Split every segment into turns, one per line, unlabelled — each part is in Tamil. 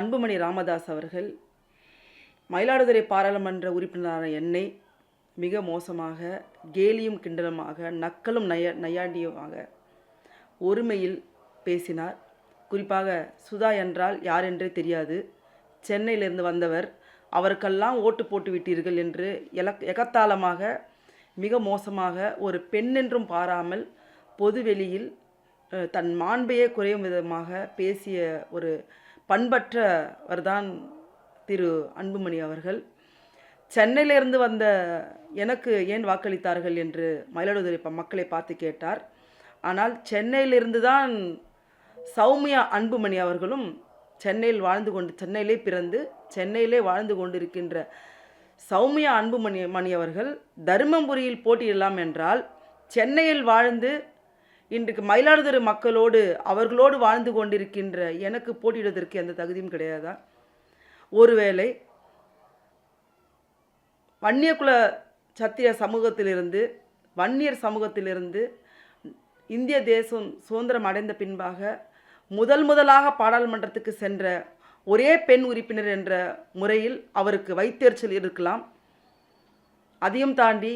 அன்புமணி ராமதாஸ் அவர்கள் மயிலாடுதுறை பாராளுமன்ற உறுப்பினரான என்னை மிக மோசமாக, கேலியும் கிண்டலுமாக, நக்கலும் நையாண்டியுமாக ஒருமையில் பேசினார். குறிப்பாக சுதா என்றால் யார் என்றே தெரியாது, சென்னையிலிருந்து வந்தவர், அவருக்கெல்லாம் ஓட்டு போட்டு விட்டீர்கள் என்று எகத்தாளமாக மிக மோசமாக ஒரு பெண் என்றும் பாராமல் பொதுவெளியில் தன் மாண்பையே குறையும் விதமாக பேசிய ஒரு பண்பற்றவர்தான் திரு அன்புமணி அவர்கள். சென்னையிலிருந்து வந்த எனக்கு ஏன் வாக்களித்தார்கள் என்று மயிலாடுதுறை மக்களை பார்த்து கேட்டார். ஆனால் சென்னையிலிருந்து தான் சௌமியா அன்புமணி அவர்களும் சென்னையிலே பிறந்து சென்னையிலே வாழ்ந்து கொண்டிருக்கின்ற சௌமியா அன்புமணி அவர்கள் தருமபுரியில் போட்டியிடலாம் என்றால், சென்னையில் வாழ்ந்து இன்றைக்கு மயிலாடுதுறை மக்களோடு அவர்களோடு வாழ்ந்து கொண்டிருக்கின்ற எனக்கு போட்டியிடுவதற்கு எந்த தகுதியும் கிடையாதா? ஒருவேளை வன்னியகுல சத்திரிய சமூகத்திலிருந்து, வன்னியர் சமூகத்திலிருந்து இந்திய தேசம் சுதந்திரம் அடைந்த பின்பாக முதலாக பாராளுமன்றத்துக்கு சென்ற ஒரே பெண் உறுப்பினர் என்ற முறையில் அவருக்கு வைத்தெரிச்சல் இருக்கலாம். அதையும் தாண்டி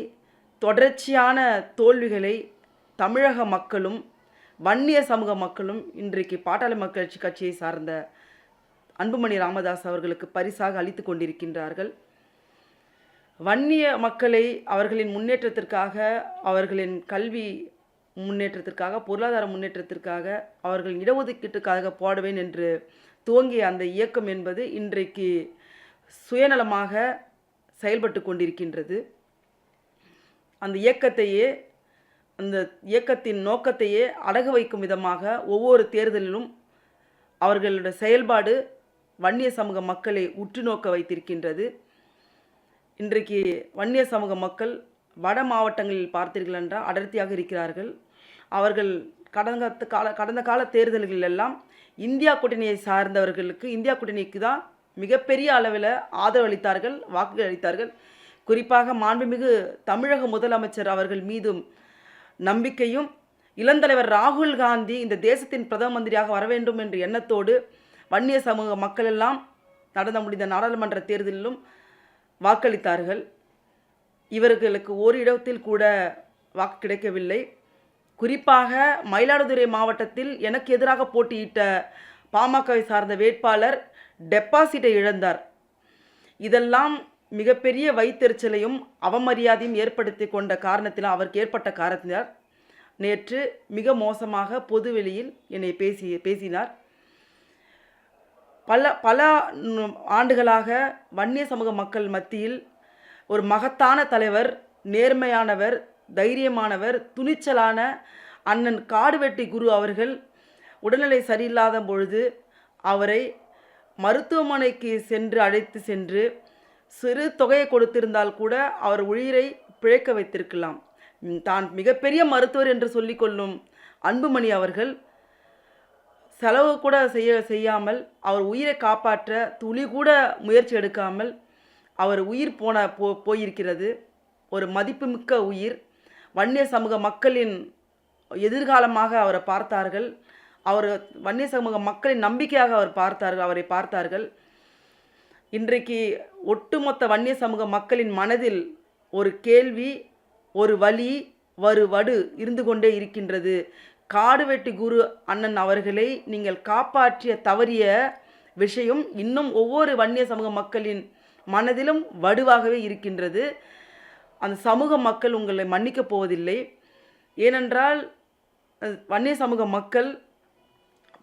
தொடர்ச்சியான தோல்விகளை தமிழக மக்களும் வன்னிய சமூக மக்களும் இன்றைக்கு பாட்டாளி மக்கள் கட்சியை சார்ந்த அன்புமணி ராமதாஸ் அவர்களுக்கு பரிசாக அளித்து கொண்டிருக்கின்றார்கள். வன்னிய மக்களை அவர்களின் முன்னேற்றத்திற்காக, அவர்களின் கல்வி முன்னேற்றத்திற்காக, பொருளாதார முன்னேற்றத்திற்காக, அவர்களின் இடஒதுக்கீட்டுக்காக போடுவேன் என்று துவங்கிய அந்த இயக்கம் என்பது இன்றைக்கு சுயநலமாக செயல்பட்டு கொண்டிருக்கின்றது. அந்த இயக்கத்தின் நோக்கத்தையே அடகு வைக்கும் விதமாக ஒவ்வொரு தேர்தலிலும் அவர்களுடைய செயல்பாடு வன்னிய சமூக மக்களை உற்று நோக்க வைத்திருக்கின்றது. இன்றைக்கு வன்னிய சமூக மக்கள் வட மாவட்டங்களில் பார்த்தீர்கள் என்றால் அடர்த்தியாக இருக்கிறார்கள். அவர்கள் கடந்த கால தேர்தல்கள் எல்லாம் இந்தியா கூட்டணியை சார்ந்தவர்களுக்கு, இந்தியா கூட்டணிக்கு தான் மிகப்பெரிய அளவில் ஆதரவு அளித்தார்கள், வாக்குகள் அளித்தார்கள். குறிப்பாக மாண்புமிகு தமிழக முதலமைச்சர் அவர்கள் மீதும் நம்பிக்கையும், இளந்தலைவர் ராகுல் காந்தி இந்த தேசத்தின் பிரதம மந்திரியாக வர வேண்டும் என்ற எண்ணத்தோடு வன்னிய சமூக மக்கள் எல்லாம் நடந்து முடிந்த நாடாளுமன்ற தேர்தலிலும் வாக்களித்தார்கள். இவர்களுக்கு ஒரு இடத்தில் கூட வாக்கு கிடைக்கவில்லை. குறிப்பாக மயிலாடுதுறை மாவட்டத்தில் எனக்கு எதிராக போட்டியிட்ட பாமகவை சார்ந்த வேட்பாளர் டெபாசிட்டை இழந்தார். இதெல்லாம் மிகப்பெரிய வைத்தெரிச்சலையும் அவமரியாதையும் ஏற்படுத்தி கொண்ட காரணத்தினால், அவருக்கு ஏற்பட்ட காரணத்தினால் நேற்று மிக மோசமாக பொதுவெளியில் என்னை பேசினார். பல ஆண்டுகளாக வன்னிய சமூக மக்கள் மத்தியில் ஒரு மகத்தான தலைவர், நேர்மையானவர், தைரியமானவர், துணிச்சலான அண்ணன் காடுவெட்டி குரு அவர்கள் உடல்நிலை சரியில்லாத பொழுது அவரை மருத்துவமனைக்கு அழைத்து சென்று சிறு தொகையை கொடுத்திருந்தால் கூட அவர் உயிரை பிழைக்க வைத்திருக்கலாம். தான் மிகப்பெரிய மருத்துவர் என்று சொல்லிக்கொள்ளும் அன்புமணி அவர்கள் செலவு கூட செய்யாமல் அவர் உயிரை காப்பாற்ற துளி கூட முயற்சி எடுக்காமல் அவர் உயிர் போயிருக்கிறது. ஒரு மதிப்புமிக்க உயிர். வன்னிய சமூக மக்களின் எதிர்காலமாக அவரை பார்த்தார்கள். வன்னிய சமூக மக்களின் நம்பிக்கையாக அவரை பார்த்தார்கள். இன்றைக்கு ஒட்டுமொத்த வன்னிய சமூக மக்களின் மனதில் ஒரு கேள்வி, ஒரு வலி, ஒரு வடு இருந்து கொண்டே இருக்கின்றது. காடுவெட்டி குரு அண்ணன் அவர்களை நீங்கள் காப்பாற்றிய தவறிய விஷயம் இன்னும் ஒவ்வொரு வன்னிய சமூக மக்களின் மனதிலும் வடுவாகவே இருக்கின்றது. அந்த சமூக மக்கள் உங்களை மன்னிக்கப் போவதில்லை. ஏனென்றால் வன்னிய சமூக மக்கள்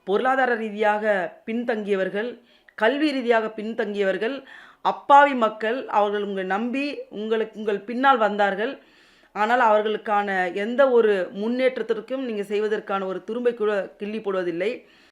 பொருளாதார ரீதியாக பின்தங்கியவர்கள், கல்வி ரீதியாக பின்தங்கியவர்கள், அப்பாவி மக்கள். அவர்கள் உங்களை நம்பி உங்கள் பின்னால் வந்தார்கள். ஆனால் அவர்களுக்கான எந்த ஒரு முன்னேற்றத்திற்கும் நீங்கள் செய்வதற்கான ஒரு துரும்பை கூட கிள்ளி போடுவதில்லை.